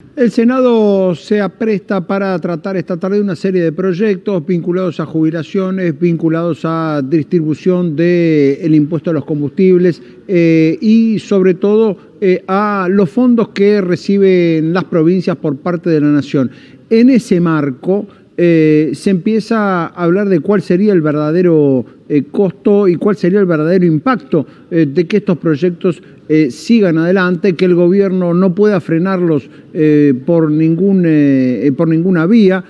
El Senado se apresta para tratar esta tarde una serie de proyectos vinculados a jubilaciones, vinculados a distribución del impuesto a los combustibles y sobre todo a los fondos que reciben las provincias por parte de la Nación. En ese marco se empieza a hablar de cuál sería el verdadero costo y cuál sería el verdadero impacto de que estos proyectos sigan adelante, que el gobierno no pueda frenarlos por ninguna vía.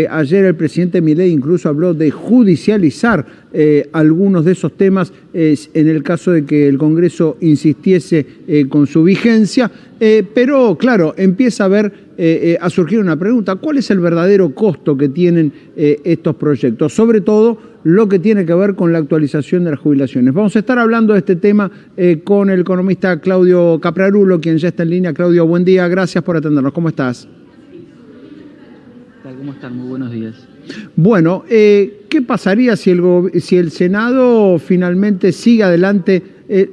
Ayer el presidente Milei incluso habló de judicializar algunos de esos temas en el caso de que el Congreso insistiese con su vigencia, pero claro, empieza a surgir una pregunta: ¿cuál es el verdadero costo que tienen estos proyectos? Sobre todo lo que tiene que ver con la actualización de las jubilaciones. Vamos a estar hablando de este tema con el economista Claudio Caprarulo, quien ya está en línea. Claudio, buen día, gracias por atendernos. ¿Cómo estás? ¿Cómo están? Muy buenos días. Bueno, ¿qué pasaría si el Senado finalmente sigue adelante,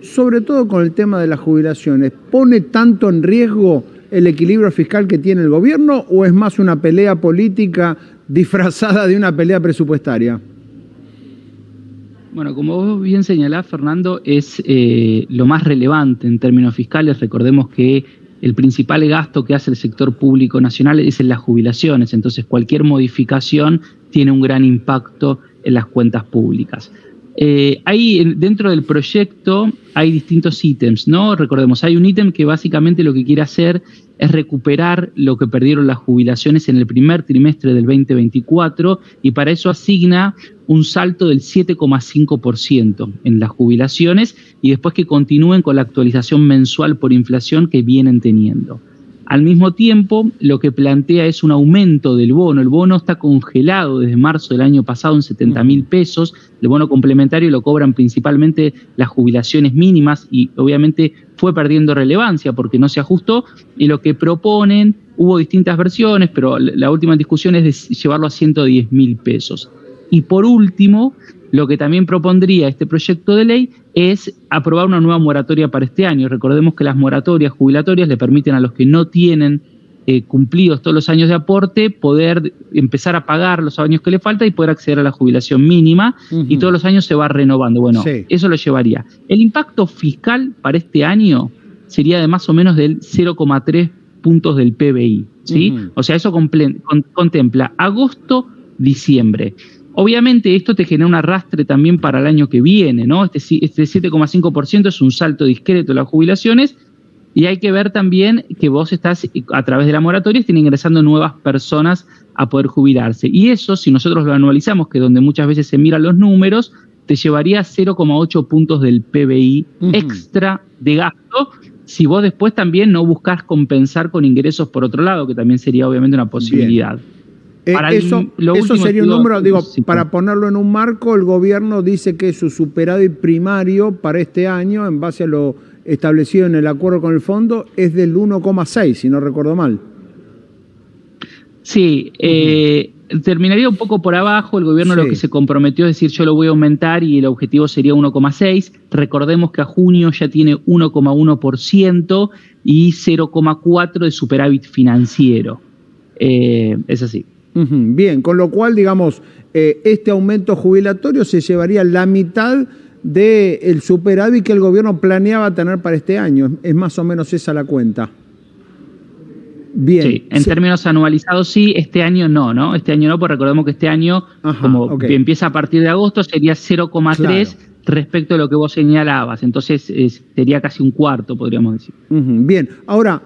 sobre todo con el tema de las jubilaciones? ¿Pone tanto en riesgo el equilibrio fiscal que tiene el gobierno o es más una pelea política disfrazada de una pelea presupuestaria? Bueno, como vos bien señalás, Fernando, es lo más relevante en términos fiscales. Recordemos que el principal gasto que hace el sector público nacional es en las jubilaciones, entonces cualquier modificación tiene un gran impacto en las cuentas públicas. Dentro del proyecto hay distintos ítems, ¿no? Recordemos, hay un ítem que básicamente lo que quiere hacer es recuperar lo que perdieron las jubilaciones en el primer trimestre del 2024 y para eso asigna un salto del 7,5% en las jubilaciones y después que continúen con la actualización mensual por inflación que vienen teniendo. Al mismo tiempo, lo que plantea es un aumento del bono. El bono está congelado desde marzo del año pasado en 70.000 pesos. El bono complementario lo cobran principalmente las jubilaciones mínimas y obviamente fue perdiendo relevancia porque no se ajustó. Y lo que proponen, hubo distintas versiones, pero la última discusión es de llevarlo a 110.000 pesos. Y por último, lo que también propondría este proyecto de ley es aprobar una nueva moratoria para este año. Recordemos que las moratorias jubilatorias le permiten a los que no tienen cumplidos todos los años de aporte poder empezar a pagar los años que le falta y poder acceder a la jubilación mínima y todos los años se va renovando. Bueno, sí, eso lo llevaría. El impacto fiscal para este año sería de más o menos del 0,3 puntos del PBI, ¿sí? O sea, eso contempla agosto, diciembre. Obviamente esto te genera un arrastre también para el año que viene, ¿no? Este 7,5% es un salto discreto de las jubilaciones y hay que ver también que vos estás, a través de la moratoria, están ingresando nuevas personas a poder jubilarse. Y eso, si nosotros lo anualizamos, que es donde muchas veces se miran los números, te llevaría 0,8 puntos del PBI extra de gasto, si vos después también no buscás compensar con ingresos por otro lado, que también sería obviamente una posibilidad. Eso sería un número, sí, para ponerlo en un marco, el gobierno dice que su superávit primario para este año, en base a lo establecido en el acuerdo con el fondo, es del 1,6, si no recuerdo mal. Sí, terminaría un poco por abajo. El gobierno lo que se comprometió es decir, yo lo voy a aumentar y el objetivo sería 1,6. Recordemos que a junio ya tiene 1,1% y 0,4% de superávit financiero. Es así. Bien, con lo cual, digamos, este aumento jubilatorio se llevaría la mitad del superávit que el gobierno planeaba tener para este año. Es más o menos esa la cuenta. Bien. Sí, en términos anualizados sí, este año no. Este año no, porque recordemos que este año, empieza a partir de agosto, sería 0,3 respecto a lo que vos señalabas. Entonces sería casi un cuarto, podríamos decir. Bien, ahora,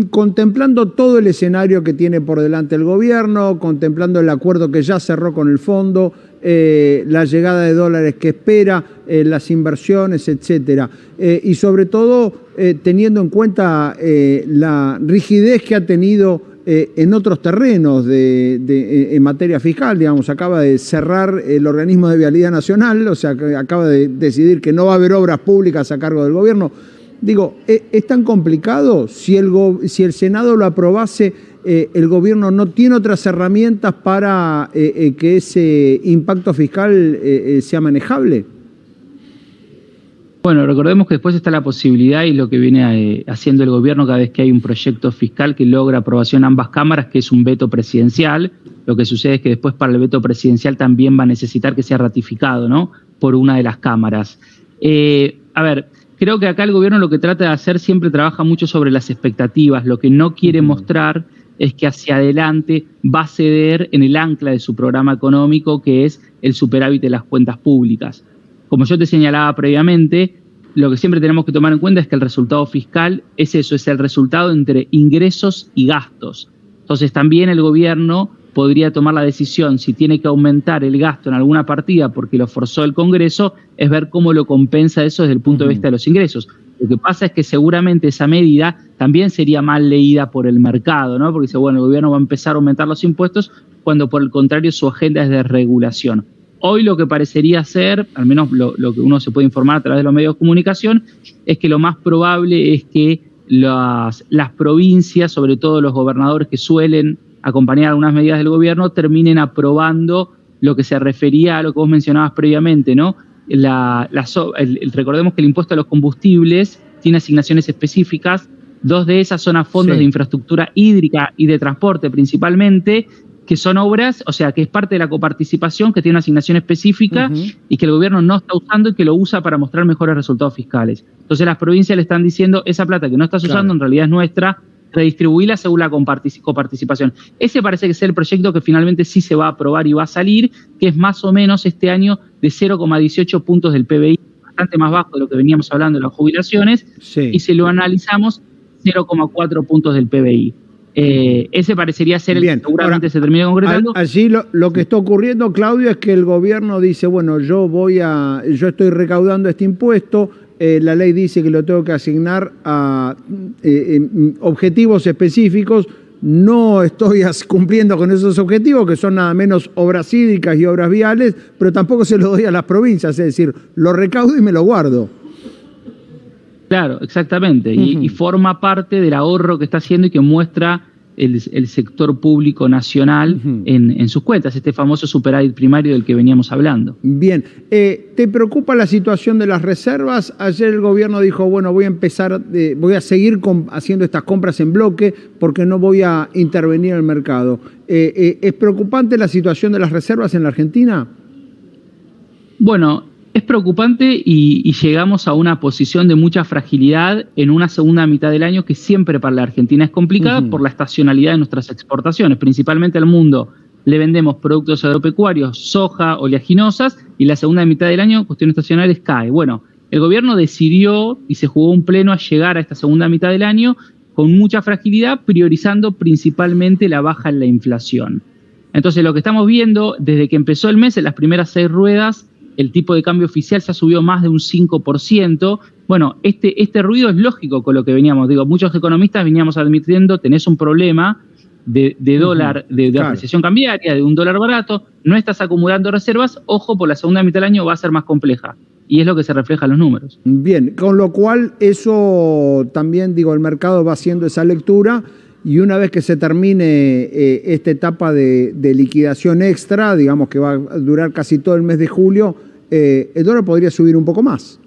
contemplando todo el escenario que tiene por delante el gobierno, contemplando el acuerdo que ya cerró con el fondo, la llegada de dólares que espera, las inversiones, etcétera, y sobre todo teniendo en cuenta la rigidez que ha tenido en otros terrenos en materia fiscal, digamos, acaba de cerrar el organismo de Vialidad Nacional, o sea, que acaba de decidir que no va a haber obras públicas a cargo del gobierno. Digo, ¿es tan complicado? Si el Senado lo aprobase, el gobierno no tiene otras herramientas para que ese impacto fiscal sea manejable. Bueno, recordemos que después está la posibilidad y lo que viene haciendo el gobierno cada vez que hay un proyecto fiscal que logra aprobación en ambas cámaras, que es un veto presidencial. Lo que sucede es que después para el veto presidencial también va a necesitar que sea ratificado, ¿no?, por una de las cámaras. A ver, creo que acá el gobierno lo que trata de hacer siempre trabaja mucho sobre las expectativas. Lo que no quiere mostrar es que hacia adelante va a ceder en el ancla de su programa económico, que es el superávit de las cuentas públicas. Como yo te señalaba previamente, lo que siempre tenemos que tomar en cuenta es que el resultado fiscal es eso, es el resultado entre ingresos y gastos. Entonces también el gobierno podría tomar la decisión, si tiene que aumentar el gasto en alguna partida porque lo forzó el Congreso, es ver cómo lo compensa eso desde el punto de vista de los ingresos. Lo que pasa es que seguramente esa medida también sería mal leída por el mercado, ¿no? Porque dice, bueno, el gobierno va a empezar a aumentar los impuestos cuando por el contrario su agenda es de regulación. Hoy lo que parecería ser, al menos lo que uno se puede informar a través de los medios de comunicación, es que lo más probable es que las provincias, sobre todo los gobernadores que suelen acompañar algunas medidas del gobierno, terminen aprobando lo que se refería a lo que vos mencionabas previamente, ¿no? Recordemos que el impuesto a los combustibles tiene asignaciones específicas, 2 de esas son a fondos de infraestructura hídrica y de transporte principalmente, que son obras, o sea, que es parte de la coparticipación, que tiene una asignación específica y que el gobierno no está usando y que lo usa para mostrar mejores resultados fiscales. Entonces las provincias le están diciendo, esa plata que no estás usando en realidad es nuestra, redistribuirla según la coparticipación. Ese parece que es el proyecto que finalmente sí se va a aprobar y va a salir, que es más o menos este año de 0,18 puntos del PBI, bastante más bajo de lo que veníamos hablando de las jubilaciones, y si lo analizamos, 0,4 puntos del PBI. Ese parecería ser el que seguramente ahora, se termine concretando. Allí lo que está ocurriendo, Claudio, es que el gobierno dice, bueno, yo estoy recaudando este impuesto, la ley dice que lo tengo que asignar a objetivos específicos, no estoy cumpliendo con esos objetivos, que son nada menos obras hídricas y obras viales, pero tampoco se lo doy a las provincias, es decir, lo recaudo y me lo guardo. Claro, exactamente, y forma parte del ahorro que está haciendo y que muestra el sector público nacional en sus cuentas, este famoso superávit primario del que veníamos hablando. Bien, ¿te preocupa la situación de las reservas? Ayer el gobierno dijo, bueno, voy a seguir haciendo estas compras en bloque porque no voy a intervenir en el mercado. ¿Es preocupante la situación de las reservas en la Argentina? Bueno, es preocupante y llegamos a una posición de mucha fragilidad en una segunda mitad del año que siempre para la Argentina es complicada por la estacionalidad de nuestras exportaciones. Principalmente al mundo le vendemos productos agropecuarios, soja, oleaginosas, y la segunda mitad del año, cuestiones estacionales, cae. Bueno, el gobierno decidió y se jugó un pleno a llegar a esta segunda mitad del año con mucha fragilidad, priorizando principalmente la baja en la inflación. Entonces lo que estamos viendo desde que empezó el mes, en las primeras 6 ruedas, el tipo de cambio oficial se ha subido más de un 5%. Bueno, este ruido es lógico con lo que veníamos. Digo, muchos economistas veníamos admitiendo, tenés un problema de dólar, de apreciación cambiaria, de un dólar barato, no estás acumulando reservas, ojo, por la segunda mitad del año va a ser más compleja. Y es lo que se refleja en los números. Bien, con lo cual eso también, digo, el mercado va haciendo esa lectura. Y una vez que se termine esta etapa de liquidación extra, digamos que va a durar casi todo el mes de julio, el dólar podría subir un poco más.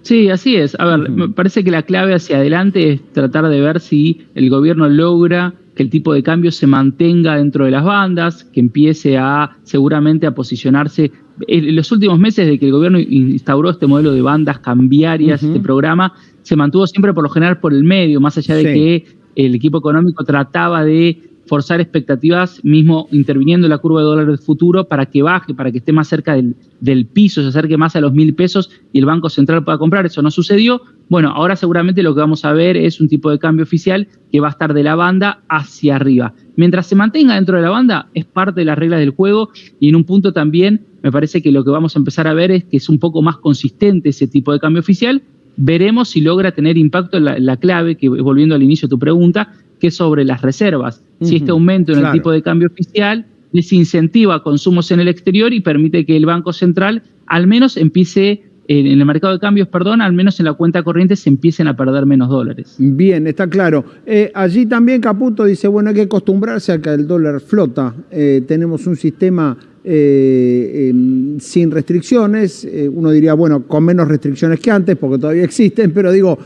Sí, así es. A ver, me parece que la clave hacia adelante es tratar de ver si el gobierno logra que el tipo de cambio se mantenga dentro de las bandas, que empiece seguramente a posicionarse. En los últimos meses de que el gobierno instauró este modelo de bandas cambiarias, este programa, se mantuvo siempre por lo general por el medio, más allá de que el equipo económico trataba de forzar expectativas, mismo interviniendo en la curva de dólar del futuro para que baje, para que esté más cerca del piso, se acerque más a los 1.000 pesos y el Banco Central pueda comprar. Eso no sucedió. Bueno, ahora seguramente lo que vamos a ver es un tipo de cambio oficial que va a estar de la banda hacia arriba. Mientras se mantenga dentro de la banda, es parte de las reglas del juego, y en un punto también me parece que lo que vamos a empezar a ver es que es un poco más consistente ese tipo de cambio oficial. Veremos si logra tener impacto en la clave, que volviendo al inicio de tu pregunta, que es sobre las reservas. Si este aumento en el tipo de cambio oficial desincentiva consumos en el exterior y permite que el Banco Central al menos empiece, en el mercado de cambios, al menos en la cuenta corriente se empiecen a perder menos dólares. Bien, está claro. Allí también Caputo dice, bueno, hay que acostumbrarse a que el dólar flota. Tenemos un sistema sin restricciones. Uno diría, bueno, con menos restricciones que antes, porque todavía existen, pero digo,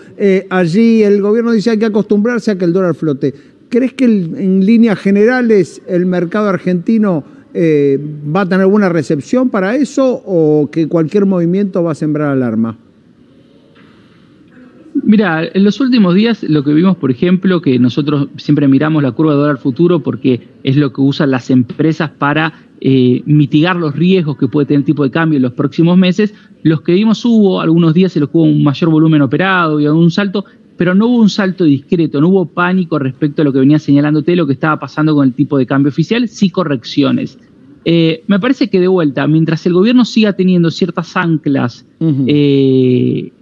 allí el gobierno dice hay que acostumbrarse a que el dólar flote. ¿Crees que en líneas generales el mercado argentino va a tener buena recepción para eso o que cualquier movimiento va a sembrar alarma? Mira, en los últimos días lo que vimos, por ejemplo, que nosotros siempre miramos la curva de dólar futuro porque es lo que usan las empresas para mitigar los riesgos que puede tener el tipo de cambio en los próximos meses. Los que vimos hubo algunos días en los que hubo un mayor volumen operado y un salto, pero no hubo un salto discreto, no hubo pánico respecto a lo que venía señalándote, lo que estaba pasando con el tipo de cambio oficial, sí correcciones. Me parece que de vuelta, mientras el gobierno siga teniendo ciertas anclas,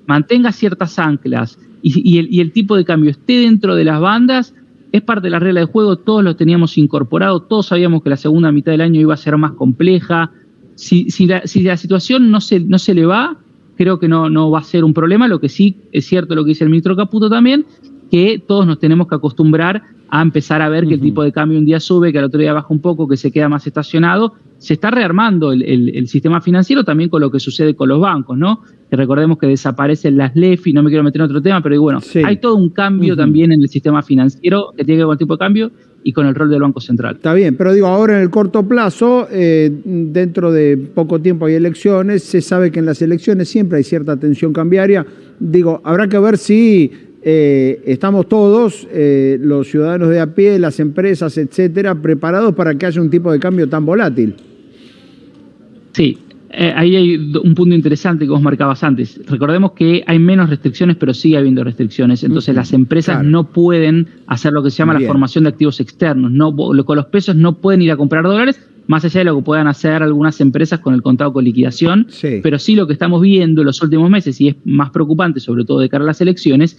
mantenga ciertas anclas y el tipo de cambio esté dentro de las bandas, es parte de la regla de juego, todos lo teníamos incorporado, todos sabíamos que la segunda mitad del año iba a ser más compleja. Si la situación no se le va, creo que no va a ser un problema. Lo que sí es cierto lo que dice el ministro Caputo también, que todos nos tenemos que acostumbrar a empezar a ver que el tipo de cambio un día sube, que al otro día baja un poco, que se queda más estacionado. Se está rearmando el sistema financiero también con lo que sucede con los bancos, ¿no? Que recordemos que desaparecen las LEFI, no me quiero meter en otro tema, pero bueno, sí, hay todo un cambio también en el sistema financiero que tiene que ver con el tipo de cambio y con el rol del Banco Central. Está bien, pero digo, ahora en el corto plazo, dentro de poco tiempo hay elecciones, se sabe que en las elecciones siempre hay cierta tensión cambiaria. Digo, habrá que ver si estamos todos, los ciudadanos de a pie, las empresas, etcétera, preparados para que haya un tipo de cambio tan volátil. Sí, ahí hay un punto interesante que vos marcabas antes. Recordemos que hay menos restricciones, pero sigue habiendo restricciones. Entonces las empresas no pueden hacer lo que se llama la formación de activos externos. Con los pesos no pueden ir a comprar dólares, más allá de lo que puedan hacer algunas empresas con el contado con liquidación. Sí. Pero sí lo que estamos viendo en los últimos meses, y es más preocupante, sobre todo de cara a las elecciones,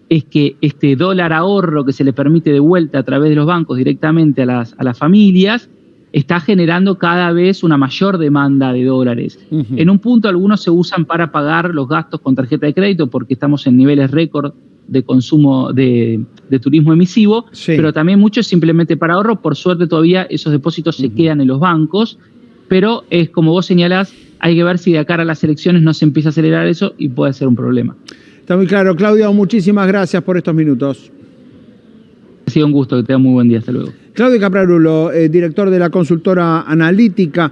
es que este dólar ahorro que se le permite de vuelta a través de los bancos directamente a las familias está generando cada vez una mayor demanda de dólares. En un punto algunos se usan para pagar los gastos con tarjeta de crédito porque estamos en niveles récord de consumo de turismo emisivo, pero también muchos simplemente para ahorro. Por suerte todavía esos depósitos se quedan en los bancos, pero es como vos señalás, hay que ver si de cara a las elecciones no se empieza a acelerar eso y puede ser un problema. Está muy claro. Claudio, muchísimas gracias por estos minutos. Ha sido un gusto, que tenga muy buen día. Hasta luego. Claudio Caprarulo, director de la consultora analítica.